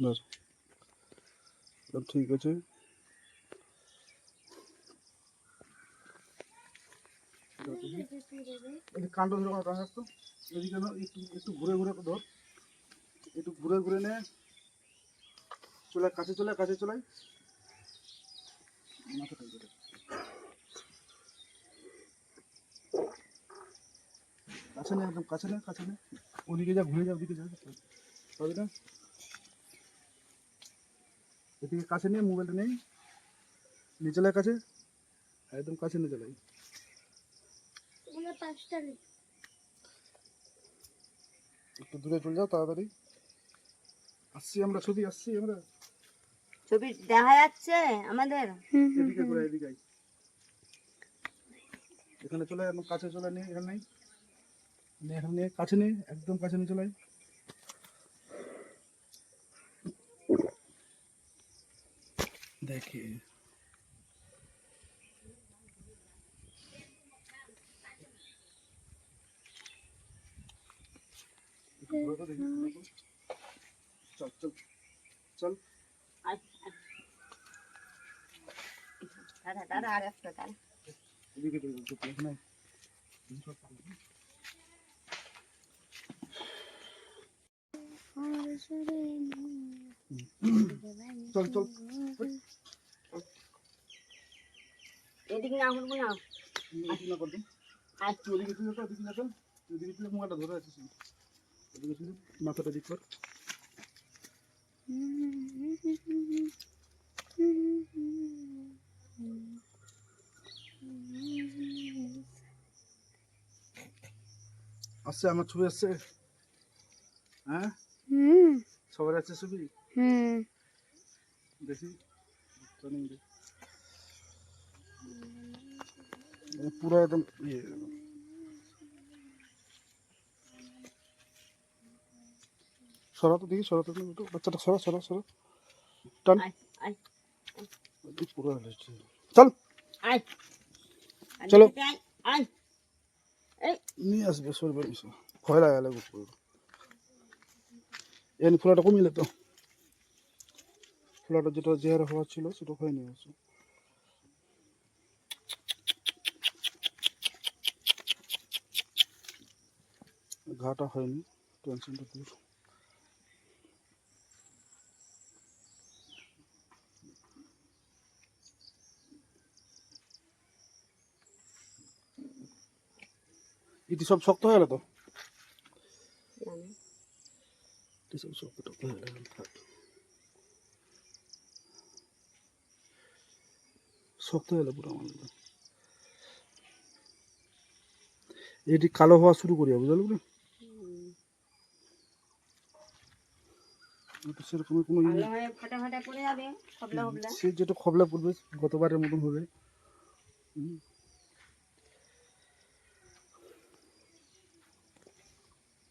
ধর সব ঠিক আছে। কাণ্ড ধরে রাখতো এদিকে একটু একটু ঘুরে ঘুরে ধর, একটু ঘুরে ঘুরে নে, চলে কাছে চলে কাছে চলাই মাথাটা কাছে নে, একদম কাছে নে, কাছে নে, ওদিকে যা, ঘুরে যা, ওদিকে যা, হবে না? এদিকে কাছে নিয়ে মোবাইলটা নেই, নিয়ে চলে কাছে, একদম কাছে নিয়ে চলাই। একটু দূরে চলে যাও তাড়াতাড়ি। আসছি আমরা, ছবি আসছি আমরা, ছবি দেখা যাচ্ছে আমাদের। এদিকে ঘুরে, এদিকে এখানে চলে, একদম কাছে চলে নিয়ে, এখানে নেই, এখানে নিয়ে কাছে নিয়ে, একদম কাছে নিয়ে চলাই। দেখি চল চল চল, এদিকে এখানে চল চল, এদিকে না করবো না, না করবি, তুই ওদিকে তুই তো, ওদিকে না, ওদিকে তুই মোবাইলটা ধরে আছিস, ওদিকে তুই মাথাটা দিক কর। আসছে আমার ছবি আসছে, হ্যাঁ সবার আছে ছবি, দেখি পুরো একদম ইয়ে, সরা তো দেখি, সরা তো একটু, বাচ্চাটা সরা সরা সরা, টান পুরো হচ্ছে, চল চলো নিয়ে আসবে, সরবে ভয় লাগালে এনে ফোলাটা কমিলে তো, ফোলাটা যেটা যে হারে হওয়ার ছিল সেটা হয়ে নিয়ে আসো। ঘাটা হয়নি, টেনশনটা দূর। ইতি সব শক্ত হয়ে গেল তো, সব শক্ত টক্ত হয়ে গেল, শক্ত হয়ে গেল পুরো আমার, এটি কালো হওয়া শুরু করি বুঝলি, সেরকম কোনো ফাটা ফাটা পড়ে যাবে, সে যেটা খবলা পড়বে গতবারের মতন হবে।